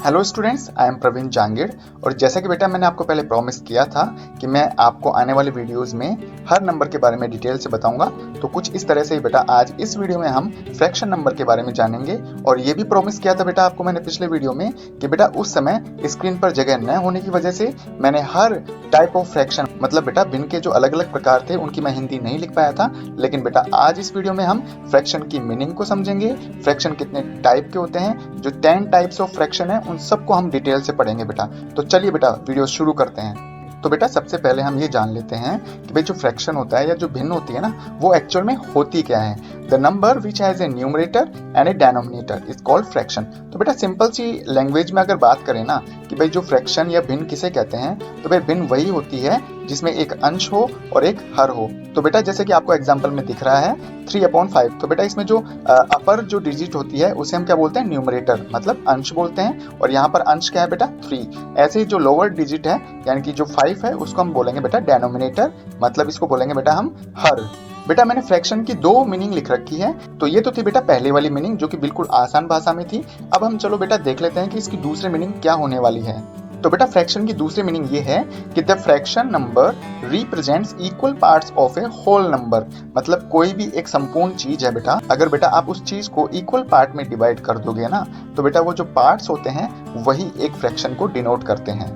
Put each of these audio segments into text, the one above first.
Hello students, I am Praveen Jangid. और जैसा कि बेटा मैंने आपको पहले प्रॉमिस किया था कि मैं आपको आने वाले वीडियोस में हर नंबर के बारे में डिटेल से बताऊंगा, तो कुछ इस तरह से ही बेटा आज इस वीडियो में हम फ्रैक्शन नंबर के बारे में जानेंगे। और ये भी प्रॉमिस किया था बेटा आपको मैंने पिछले वीडियो में कि बेटा उस समय स्क्रीन पर जगह न होने की वजह से मैंने हर टाइप ऑफ फ्रैक्शन मतलब बेटा भिन्न के जो अलग अलग प्रकार थे उनकी मैं हिंदी नहीं लिख पाया था। लेकिन बेटा आज इस वीडियो में हम फ्रैक्शन की मीनिंग को समझेंगे, फ्रैक्शन कितने टाइप के होते हैं, जो 10 टाइप्स ऑफ फ्रैक्शन है उन सबको हम डिटेल से पढ़ेंगे बेटा। तो चलिए बेटा वीडियो शुरू करते हैं। तो बेटा सबसे पहले हम ये जान लेते हैं कि भाई जो फ्रैक्शन होता है या जो भिन्न होती है ना, वो एक्चुअल में होती क्या है। The number which has a numerator and A denominator is called fraction. तो बेटा सिंपल सी लैंग्वेज में अगर बात करें ना कि भाई जो फ्रैक्शन या भिन्न किसे कहते हैं, तो भाई भिन्न वही होती है जिसमें एक अंश हो और एक हर हो। तो बेटा जैसे कि आपको एग्जांपल में दिख रहा है 3/5, तो बेटा इसमें जो अपर जो डिजिट होती है उसे हम क्या बोलते हैं, न्यूमरेटर मतलब अंश बोलते हैं। और यहाँ पर अंश क्या है बेटा 3। ऐसे ही जो लोअर डिजिट है यानी कि जो 5 है उसको हम बोलेंगे बेटा डेनोमिनेटर, मतलब इसको बोलेंगे बेटा हम हर। बेटा मैंने फ्रैक्शन की 2 मीनिंग लिख रखी है। तो ये तो थी बेटा पहले वाली मीनिंग जो कि बिल्कुल आसान भाषा में थी। अब हम चलो बेटा देख लेते हैं कि इसकी दूसरी मीनिंग क्या होने वाली है। तो बेटा फ्रैक्शन की दूसरी मीनिंग ये है कि the fraction number represents equal parts of a whole number. मतलब कोई भी एक संपूर्ण चीज है बेटा, अगर बेटा आप उस चीज को इक्वल पार्ट में डिवाइड कर दोगे ना, तो बेटा वो जो पार्ट्स होते हैं वही एक फ्रैक्शन को डिनोट करते हैं।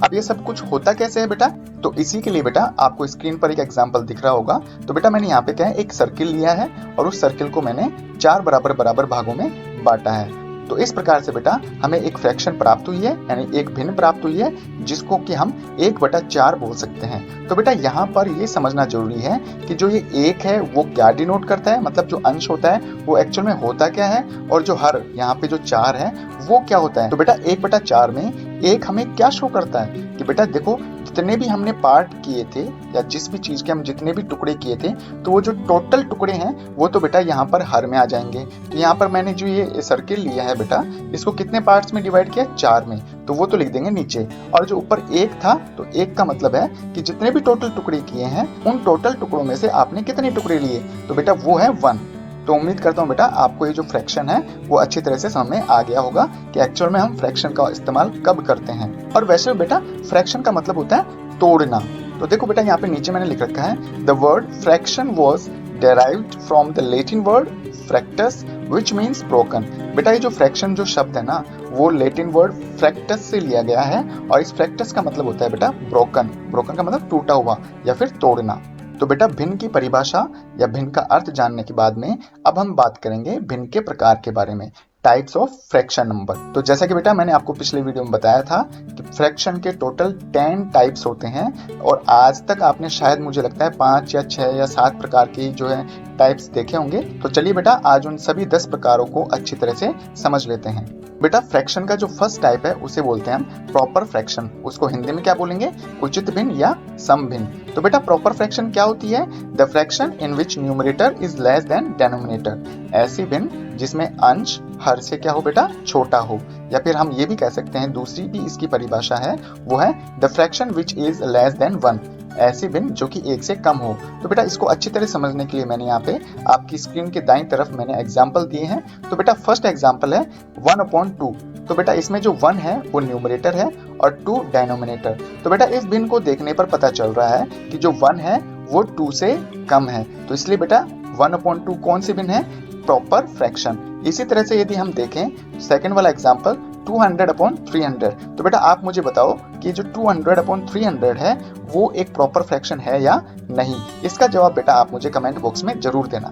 अब ये सब कुछ होता कैसे है बेटा, तो इसी के लिए बेटा आपको स्क्रीन पर एक एग्जांपल दिख रहा होगा। तो बेटा मैंने यहाँ पे क्या है, एक सर्किल लिया है और उस सर्किल को मैंने 4 बराबर भागों में बांटा है। तो इस प्रकार से बेटा हमें एक फ्रैक्शन प्राप्त हुई है, यानी एक भिन्न प्राप्त हुई है जिसको कि हम 1/4 बोल सकते हैं। तो बेटा यहाँ पर ये समझना जरूरी है कि जो ये 1 है वो क्या डिनोट करता है, मतलब जो अंश होता है वो एक्चुअल में होता क्या है, और जो हर यहाँ पे जो 4 है वो क्या होता है। तो बेटा 1/4 में 1 हमें क्या शो करता है कि बेटा देखो जितने भी हमने पार्ट किए थे या जिस भी चीज के हम जितने भी टुकड़े किए थे, तो वो जो टोटल टुकड़े हैं वो तो बेटा यहाँ पर हर में आ जाएंगे। तो यहाँ पर मैंने जो ये सर्किल लिया है बेटा, इसको कितने पार्ट्स में डिवाइड किया, 4 में, तो वो तो लिख देंगे नीचे। और जो ऊपर 1 था, तो 1 का मतलब है कि जितने भी टोटल टुकड़े किए हैं उन टोटल टुकड़ों में से आपने कितने टुकड़े लिए, तो बेटा वो है 1। तो उम्मीद करता हूँ बेटा आपको ये जो फ्रैक्शन है वो अच्छी तरह से समझ में आ गया होगा कि एक्चुअल में हम फ्रैक्शन का इस्तेमाल कब करते हैं। और वैसे बेटा फ्रैक्शन का मतलब होता है तोड़ना। तो देखो बेटा यहाँ पे नीचे मैंने लिख रखा है, the word fraction was derived from the Latin word fractus which means broken। बेटा ये जो फ्रैक्शन जो शब्द है ना, वो लेटिन वर्ड फ्रैक्टस से लिया गया है और इस फ्रैक्टस का मतलब होता है बेटा ब्रोकन। ब्रोकन का मतलब टूटा हुआ या फिर तोड़ना। तो बेटा भिन्न की परिभाषा या भिन्न का अर्थ जानने के बाद में अब हम बात करेंगे भिन्न के प्रकार के बारे में, टाइप्स ऑफ फ्रैक्शन नंबर। तो जैसा कि बेटा मैंने आपको पिछले वीडियो में बताया था कि फ्रैक्शन के टोटल 10 टाइप्स होते हैं और आज तक आपने शायद मुझे लगता है 5 या 6 या 7 प्रकार की जो है टाइप्स देखे होंगे। तो चलिए बेटा आज उन सभी 10 प्रकारों को अच्छी तरह से समझ लेते हैं। बेटा फ्रैक्शन का जो फर्स्ट टाइप है उसे बोलते हैं हम प्रॉपर फ्रैक्शन। उसको हिंदी में क्या बोलेंगे, उचित भिन्न या सम भिन्न। तो बेटा प्रॉपर फ्रैक्शन क्या होती है, the fraction in which numerator is less than denominator. ऐसी भिन्न जिसमें अंश हर से क्या हो बेटा, छोटा हो। या फिर हम ये भी कह सकते हैं, दूसरी भी इसकी परिभाषा है, वो है the fraction which is less than 1। ऐसी भिन्न जो कि 1 से कम हो। तो बेटा इसको अच्छी तरह समझने के लिए मैंने यहाँ पे आपकी स्क्रीन के दाईं तरफ मैंने एग्जाम्पल दिए हैं। तो बेटा फर्स्ट एग्जाम्पल है 1/2। तो बेटा इसमें जो 1 है वो न्यूमरेटर है और 2 डेनोमिनेटर। तो बेटा इस भिन्न को देखने पर पता चल रहा है कि जो 1 है वो 2 से कम है, तो इसलिए बेटा 1/2 कौन सी भिन्न है, प्रॉपर फ्रैक्शन। इसी तरह से यदि हम देखें सेकंड वाला एग्जांपल 200/300, तो बेटा आप मुझे बताओ कि जो 200/300 है वो एक प्रॉपर फ्रैक्शन है या नहीं। इसका जवाब बेटा आप मुझे कमेंट बॉक्स में जरूर देना।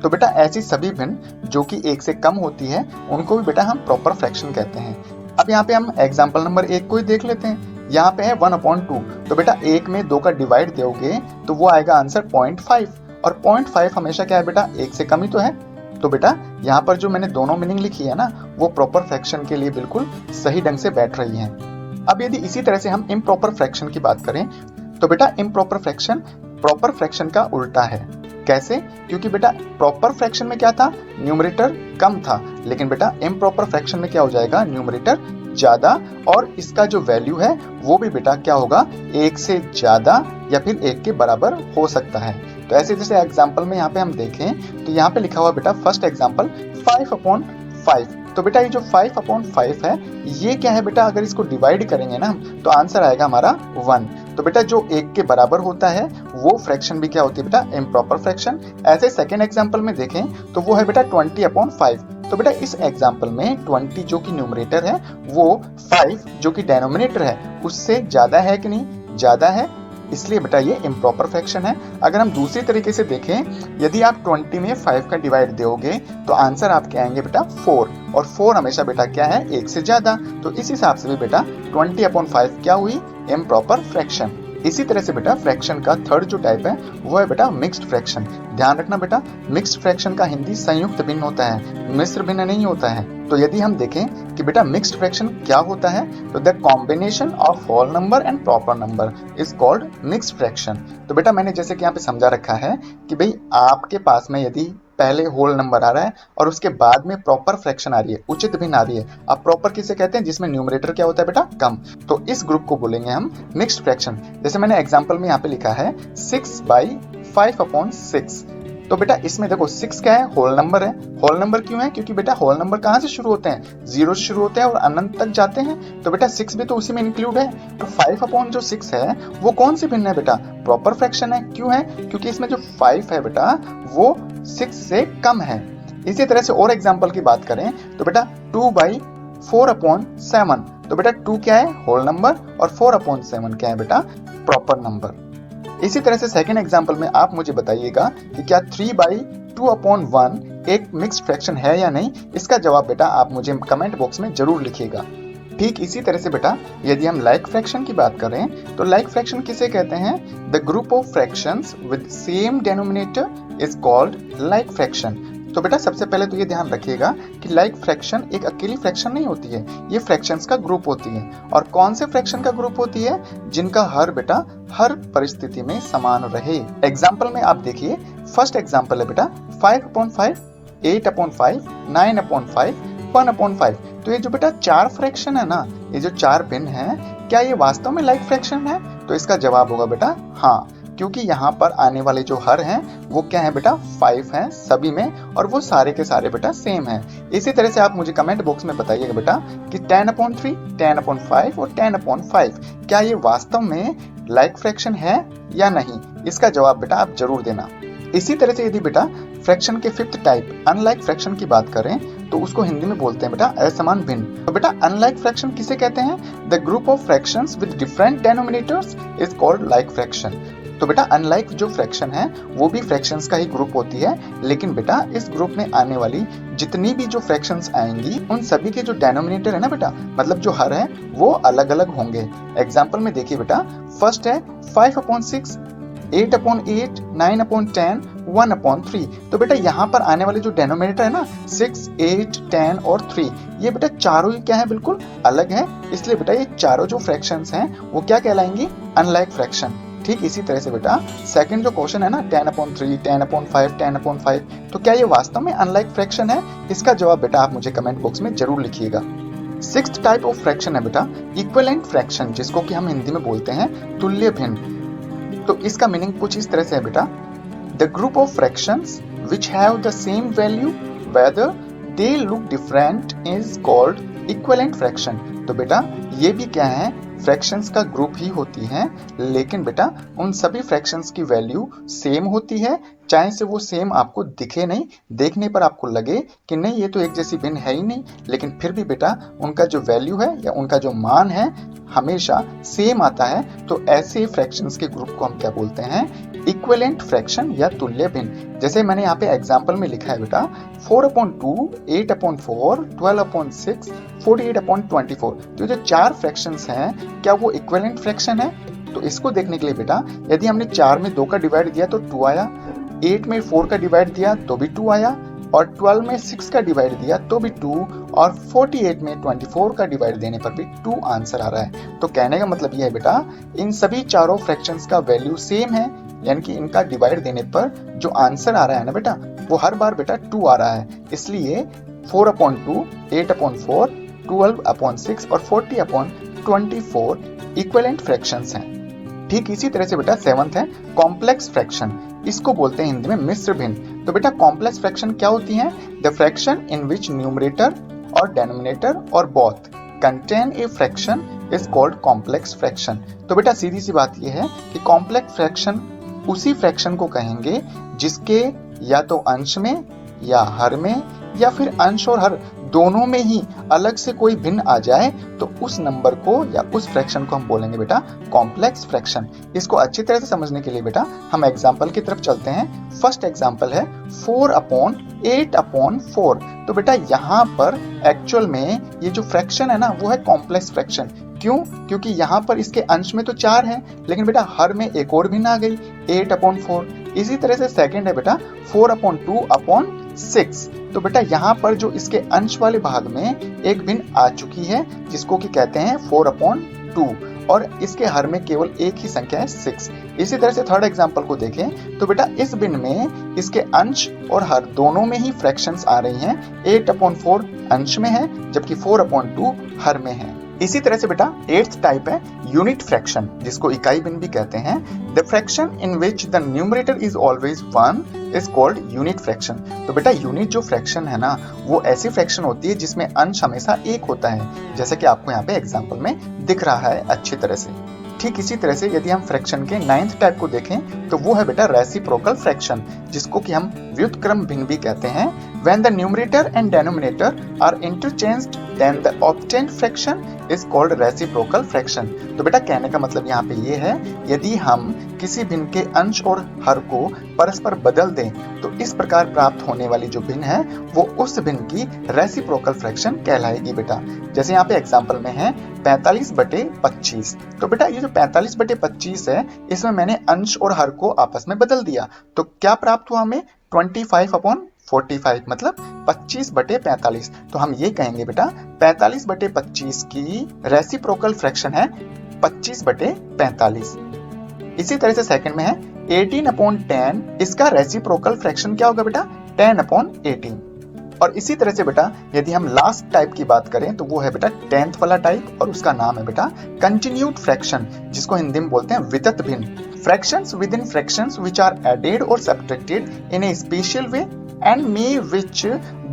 तो बेटा ऐसी सभी भिन्न जो कि 1 से कम होती है उनको भी बेटा हम प्रॉपर फ्रैक्शन कहते हैं। अब यहाँ पे हम एग्जाम्पल नंबर 1 को ही देख लेते हैं। यहाँ पे है 1/2। तो बेटा 1 में 2 का डिवाइड दोगे तो वो आएगा आंसर 0.5, और 0.5 हमेशा क्या है बेटा, 1 से कम ही तो है। तो बेटा यहाँ पर जो मैंने दोनों मीनिंग लिखी है ना, वो प्रॉपर फ्रैक्शन के लिए बिल्कुल सही ढंग से बैठ रही हैं। अब यदि इसी तरह से हम इम्प्रॉपर फ्रैक्शन की बात करें, तो बेटा इम्प्रॉपर फ्रैक्शन प्रॉपर फ्रैक्शन का उल्टा है। कैसे, क्योंकि बेटा प्रॉपर फ्रैक्शन में क्या था, न्यूमरेटर कम था, लेकिन बेटा इम्प्रॉपर फ्रैक्शन में क्या हो जाएगा, न्यूमरेटर ज्यादा, और इसका जो वैल्यू है वो भी बेटा क्या होगा, 1 से ज्यादा या फिर 1 के बराबर हो सकता है। तो ऐसे जैसे एग्जांपल में यहाँ पे हम देखें तो यहाँ पे लिखा हुआ बेटा फर्स्ट एग्जांपल 5/5। तो बेटा ये जो 5/5 है ये क्या है बेटा, अगर इसको डिवाइड करेंगे ना तो आंसर आएगा हमारा 1। तो बेटा जो 1 के बराबर होता है वो फ्रैक्शन भी क्या होती है बेटा, इम्प्रॉपर फ्रैक्शन। ऐसे सेकेंड एग्जाम्पल में देखें तो वो है बेटा 20/5। तो बेटा इस एग्जाम्पल में 20 जो कि न्यूमरेटर है वो 5 जो कि डेनोमिनेटर है उससे ज्यादा है कि नहीं, ज्यादा है, इसलिए बेटा ये इम्प्रॉपर फ्रैक्शन है। अगर हम दूसरी तरीके से देखें, यदि आप 20 में 5 का डिवाइड दोगे तो आंसर आपके आएंगे बेटा 4, और 4 हमेशा बेटा क्या है, 1 से ज्यादा। तो इस हिसाब से भी बेटा 20/5 क्या हुई, इम्प्रॉपर फ्रैक्शन। इसी तरह से बेटा फ्रैक्शन का थर्ड जो टाइप है वो है बेटा मिक्स्ड फ्रैक्शन। ध्यान रखना बेटा, मिक्स्ड फ्रैक्शन का हिंदी संयुक्त भिन्न होता है, मिश्र भिन्न नहीं होता है। तो यदि हम देखें कि बेटा मिक्स्ड फ्रैक्शन क्या होता है, तो the combination of whole number and proper number is called mixed fraction. तो बेटा मैंने जैसे कि यहाँ पे समझा रखा है कि भाई आपके पास में यदि पहले होल नंबर आ रहा है और उसके बाद में प्रॉपर फ्रैक्शन आ रही है, उचित भिन्न आ रही है। अब प्रॉपर किसे कहते हैं, जिसमें न्यूमरेटर क्या होता है बेटा, कम। तो इस ग्रुप को बोलेंगे हम मिक्स्ड फ्रैक्शन। जैसे मैंने एग्जांपल में यहाँ पे लिखा है 6/5/6। तो बेटा इसमें देखो 6 क्या है, होल नंबर है। होल नंबर क्यों है, क्योंकि बेटा होल नंबर कहाँ से शुरू होते हैं, 0 से शुरू होते हैं और अनंत तक जाते हैं। तो बेटा 6 भी तो उसी में इंक्लूड है। तो 5/6 है वो कौन सी भिन्न है बेटा, प्रॉपर फ्रैक्शन है। क्यों है, क्योंकि इसमें जो 5 है बेटा वो 6 से कम है। इसी तरह से और एग्जाम्पल की बात करें तो बेटा 2/4/7। तो बेटा 2 क्या है, होल नंबर, और 4/7 क्या है बेटा, प्रॉपर नंबर। इसी तरह से सेकंड एग्जांपल में आप मुझे बताइएगा कि क्या 3/2/1 एक मिक्स्ड फ्रैक्शन है या नहीं। इसका जवाब बेटा आप मुझे कमेंट बॉक्स में जरूर लिखिएगा। ठीक इसी तरह से बेटा यदि हम लाइक फ्रैक्शन की बात करें तो लाइक फ्रैक्शन किसे कहते हैं, the group of fractions with same denominator is called like fraction. तो बेटा सबसे पहले तो ये ध्यान रखिएगा कि लाइक फ्रैक्शन एक अकेली फ्रैक्शन नहीं होती है, ये फ्रैक्शंस का ग्रुप होती है। और कौन से फ्रैक्शन का ग्रुप होती है, जिनका हर बेटा हर परिस्थिति में समान रहे। एग्जाम्पल में आप देखिए, फर्स्ट एग्जाम्पल है बेटा 5/5, 8/5, 9/5, 1/5। तो ये जो बेटा 4 फ्रैक्शन है ना, ये जो 4 भिन्न है, क्या ये वास्तव में लाइक फ्रैक्शन है। तो इसका जवाब होगा बेटा हाँ, क्योंकि यहाँ पर आने वाले जो हर हैं वो क्या है बेटा, 5 हैं सभी में, और वो सारे के सारे बेटा सेम हैं। इसी तरह से आप मुझे कमेंट बॉक्स में बताइएगा बेटा कि 10/3, 10/5 और 10/5 क्या ये वास्तव में लाइक फ्रैक्शन है या नहीं। इसका जवाब बेटा आप जरूर देना। इसी तरह से यदि बेटा फ्रैक्शन के फिफ्थ टाइप अनलाइक फ्रैक्शन की बात करें तो उसको हिंदी में बोलते हैं बेटा असमान भिन्न। तो बेटा अनलाइक फ्रैक्शन किसे कहते हैं, the group of fractions with different denominators is called like fraction. तो बेटा अनलाइक जो फ्रैक्शन है वो भी फ्रैक्शंस का ही ग्रुप होती है, लेकिन बेटा इस ग्रुप में आने वाली जितनी भी जो फ्रैक्शंस आएंगी उन सभी के जो डेनोमिनेटर है ना बेटा, मतलब जो हर है वो अलग अलग होंगे। एग्जाम्पल में देखिए बेटा, फर्स्ट है 5/6, 8/8, 9/10, 1/3। तो बेटा यहाँ पर आने वाले जो डेनोमिनेटर है ना 6, 8, 10 और 3, ये बेटा चारों ही क्या है, बिल्कुल अलग है। इसलिए बेटा ये चारों जो फ्रैक्शंस हैं वो क्या कहलाएंगी, अनलाइक फ्रैक्शन। ठीक इसी तरह से बेटा सेकंड जो क्वेश्चन है ना 10/3, 10/5, 10/5, तो क्या ये वास्तव में अनलाइक फ्रैक्शन है। इसका जवाब बेटा आप मुझे कमेंट बॉक्स में जरूर लिखिएगा। सिक्स्थ टाइप ऑफ फ्रैक्शन है बेटा इक्विवेलेंट फ्रैक्शन, जिसको कि हम हिंदी में बोलते हैं तुल्य भिन्न। तो इसका मीनिंग कुछ इस तरह से है बेटा, the group of fractions which have the same value whether they look different is called equivalent fraction. तो बेटा ये भी क्या है, फ्रैक्शंस का ग्रुप ही होती हैं, लेकिन बेटा उन सभी फ्रैक्शंस की वैल्यू सेम होती है, चाहे से वो सेम आपको दिखे नहीं, देखने पर आपको लगे कि नहीं ये तो एक जैसी भिन्न है ही नहीं, लेकिन फिर भी बेटा उनका जो वैल्यू है या उनका जो मान है हमेशा सेम आता है। तो ऐसे फ्रैक्शंस के ग्रुप को हम क्या बोलते हैं, इक्विवेलेंट फ्रैक्शन या तुल्य भिन्न। जैसे मैंने यहाँ पे एग्जाम्पल में लिखा है बेटा 4/2, 8/4, 12/6, 48/24। तो जो 4 फ्रैक्शंस हैं क्या वो इक्विवेलेंट फ्रैक्शन है। तो इसको देखने के लिए बेटा यदि हमने 4 में 2 का डिवाइड दिया तो 2 आया, 8 में 4 का डिवाइड दिया तो भी 2 आया, और 12 में 6 का डिवाइड दिया तो भी 2, और 48 में 24 का डिवाइड देने पर भी 2 आंसर आ रहा है। तो कहने का मतलब यह है बेटा इन सभी चारों फ्रैक्शंस का वैल्यू सेम है, यानी कि इनका डिवाइड देने पर जो आंसर आ रहा है ना बेटा वो हर बार बेटा 2 आ रहा है। इसलिए 4/2, 8/4, 12/6 और 40/24 इक्विवेलेंट फ्रैक्शंस हैं। ठीक इसी तरह से बेटा सेवंथ है कॉम्प्लेक्स फ्रैक्शन, इसको बोलते हैं हिंदी में मिश्र भिन्न। तो बेटा कॉम्प्लेक्स फ्रैक्शन क्या होती है, the fraction in which numerator और डेनोमिनेटर और both contain a fraction is called complex fraction. तो बेटा सीधी सी बात यह है कि कॉम्प्लेक्स फ्रैक्शन उसी फ्रैक्शन को कहेंगे जिसके या तो अंश में या हर में या फिर अंश और हर दोनों में ही अलग से कोई भिन्न आ जाए तो उस नंबर को या उस फ्रैक्शन को हम बोलेंगे बेटा कॉम्प्लेक्स फ्रैक्शन। इसको अच्छी तरह से समझने के लिए बेटा हम एग्जांपल की तरफ चलते हैं। फर्स्ट एग्जांपल है 4/8/4। तो बेटा यहाँ पर एक्चुअल में ये जो फ्रैक्शन है ना वो है कॉम्प्लेक्स फ्रैक्शन। क्यों? क्योंकि यहाँ पर इसके अंश में तो 4 है, लेकिन बेटा हर में एक और भिन्न आ गई 8/4। इसी तरह से सेकंड है बेटा 4/2/6। तो बेटा यहाँ पर जो इसके अंश वाले भाग में एक भिन्न आ चुकी है जिसको कि कहते हैं 4/2 और इसके हर में केवल एक ही संख्या है 6। इसी तरह से थर्ड एग्जांपल को देखें तो बेटा इस भिन्न में इसके अंश और हर दोनों में ही फ्रैक्शंस आ रही हैं। 8/4 अंश में है जबकि 4/2 हर में है। इसी तरह से बेटा 8th टाइप है यूनिट फ्रैक्शन जिसको इकाई भिन्न भी कहते हैं। The fraction in which the numerator is always 1 is called unit fraction. तो बेटा यूनिट जो फ्रैक्शन है ना वो ऐसी फ्रैक्शन होती है जिसमें अंश हमेशा एक होता है, जैसे कि आपको यहाँ पे एग्जांपल में दिख रहा है अच्छी तरह से। ठीक इसी तरह से यदि हम फ्रैक्शन के 9th टाइप को देखें तो वो है बेटा रेसिप्रोकल फ्रैक्शन जिसको कि हम व्युत्क्रम भिन्न भी कहते हैं। When the numerator and denominator are interchanged, then the obtained fraction is called reciprocal fraction। तो बेटा कहने का मतलब यहाँ पे ये है यदि हम किसी भिन्न के अंश और हर को परस्पर बदल दें तो इस प्रकार प्राप्त होने वाली जो भिन्न है वो उस भिन्न की रेसिप्रोकल फ्रैक्शन कहलाएगी बेटा। जैसे यहाँ पे एग्जांपल में है 45/25। तो बेटा ये जो 45/25 है इसमें मैंने अंश और हर को आपस में बदल दिया तो क्या प्राप्त हुआ हमें 25/45 मतलब 25/45। तो हम ये कहेंगे बेटा 45/25 की रेसिप्रोकल फ्रैक्शन है 25/45। इसी तरह से सेकंड में है 18/10। इसका रेसिप्रोकल फ्रैक्शन क्या होगा बेटा 10/18। और इसी तरह से बेटा यदि हम लास्ट टाइप की बात करें तो वो है बेटा 10th वाला टाइप और उसका नाम है बेटा कंटिन्यूड फ्रैक्शन जिसको हिंदी में बोलते हैं वितत भिन्न। Fractions within fractions which are added or subtracted in a special way and may which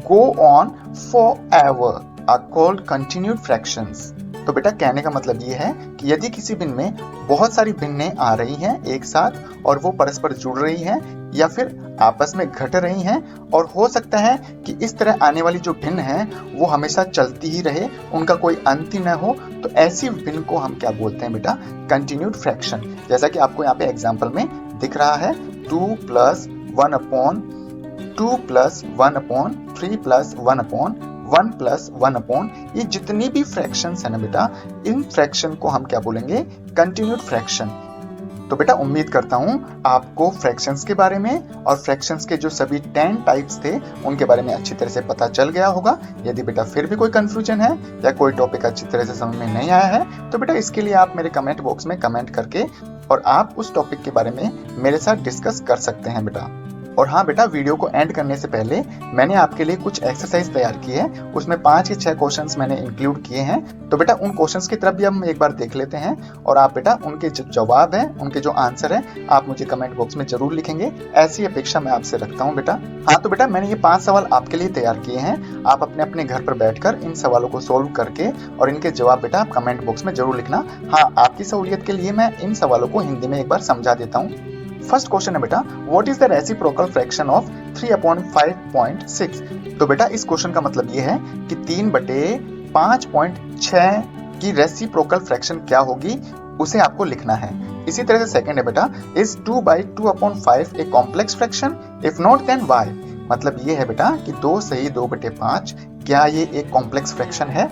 go on forever are called continued fractions। तो बेटा कहने का मतलब ये है कि यदि किसी भिन्न में बहुत सारी भिन्नें आ रही हैं एक साथ और वो परस्पर जुड़ रही हैं या फिर आपस में घट रही हैं और हो सकता है कि इस तरह आने वाली जो भिन्न है वो हमेशा चलती ही रहे, उनका कोई अंत ही न हो, तो ऐसी भिन्न को हम क्या बोलते हैं बेटा कंटिन्यूड फ्रैक्शन। जैसा कि आपको यहाँ पे एग्जांपल में दिख रहा है 2 + 1/2 + 1/3 + 1/1 + 1/, ये जितनी भी फ्रैक्शंस है ना बेटा इन फ्रैक्शन को हम क्या बोलेंगे कंटिन्यूड फ्रैक्शन। तो बेटा उम्मीद करता हूँ आपको फ्रैक्शंस के बारे में और फ्रैक्शंस के जो सभी 10 टाइप्स थे उनके बारे में अच्छी तरह से पता चल गया होगा। यदि बेटा फिर भी कोई कंफ्यूजन है या कोई टॉपिक अच्छी तरह से समझ में नहीं आया है तो बेटा इसके लिए आप मेरे कमेंट बॉक्स में कमेंट करके और आप उस टॉपिक के बारे में मेरे साथ डिस्कस कर सकते हैं बेटा। और हाँ बेटा वीडियो को एंड करने से पहले मैंने आपके लिए कुछ एक्सरसाइज तैयार की है, उसमें 5 या 6 क्वेश्चंस मैंने इंक्लूड किए हैं। तो बेटा उन क्वेश्चंस की तरफ भी हम एक बार देख लेते हैं और आप बेटा उनके जो जवाब है उनके जो आंसर है आप मुझे कमेंट बॉक्स में जरूर लिखेंगे, ऐसी अपेक्षा मैं आपसे रखता हूँ बेटा। हाँ तो बेटा मैंने ये 5 सवाल आपके लिए तैयार किए हैं, आप अपने अपने घर पर बैठकर इन सवालों को सोल्व करके और इनके जवाब बेटा आप कमेंट बॉक्स में जरूर लिखना। हाँ आपकी सहूलियत के लिए मैं इन सवालों को हिंदी में एक बार समझा देता हूँ। फर्स्ट क्वेश्चन है बेटा what is the reciprocal fraction of 3/5.6। तो बेटा इस क्वेश्चन का मतलब ये है कि 3/5.6 की रेसिप्रोकल फ्रैक्शन क्या होगी उसे आपको लिखना है। इसी तरह से सेकंड है बेटा is 2/2/5 a complex fraction, if not then why. मतलब ये है बेटा कि 2 सही 2/5 क्या ये एक कॉम्प्लेक्स फ्रैक्शन है,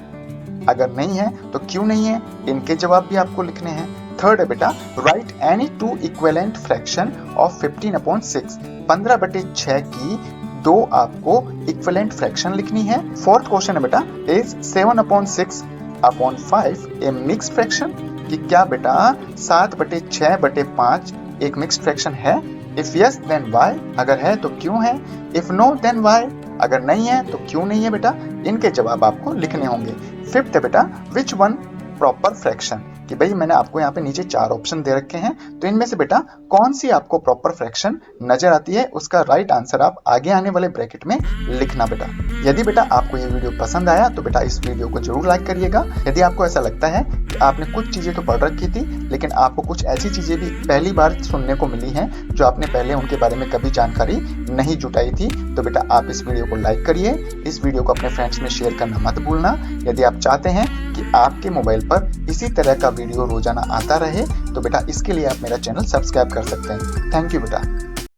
अगर नहीं है तो क्यों नहीं है, इनके जवाब भी आपको लिखने हैं। थर्ड है बेटा right any 2 equivalent fraction of 15/6। 15/6 की 2 आपको इक्विवेलेंट फ्रैक्शन लिखनी है। फोर्थ क्वेश्चन है बेटा इज 7/6/5 ए मिक्स्ड फ्रैक्शन, कि क्या बेटा 7/6/5 एक मिक्स्ड फ्रैक्शन है। इफ यस देन व्हाई, अगर है तो क्यों है। इफ नो देन व्हाई, अगर नहीं है तो क्यों नहीं है बेटा, इनके जवाब आपको लिखने होंगे। फिफ्थ है बेटा विच वन प्रॉपर फ्रैक्शन, कि भाई मैंने आपको यहाँ पे नीचे 4 ऑप्शन दे रखे हैं, तो इनमें से बेटा कौन सी आपको प्रॉपर फ्रैक्शन नजर आती है, उसका राइट आंसर आप आगे आने वाले ब्रैकेट में लिखना बेटा। यदि बेटा आपको ये वीडियो पसंद आया तो बेटा इस वीडियो को जरूर लाइक करिएगा। यदि आपको ऐसा लगता है कि आपने कुछ चीजें तो पढ़ रखी थी लेकिन आपको कुछ ऐसी चीजें भी पहली बार सुनने को मिली हैं जो आपने पहले उनके बारे में कभी जानकारी नहीं जुटाई थी, तो बेटा आप इस वीडियो को लाइक करिए, इस वीडियो को अपने फ्रेंड्स में शेयर करना मत भूलना। यदि आप चाहते हैं कि आपके मोबाइल पर इसी तरह का वीडियो रोजाना आता रहे तो बेटा इसके लिए आप मेरा चैनल सब्सक्राइब कर सकते हैं। थैंक यू बेटा।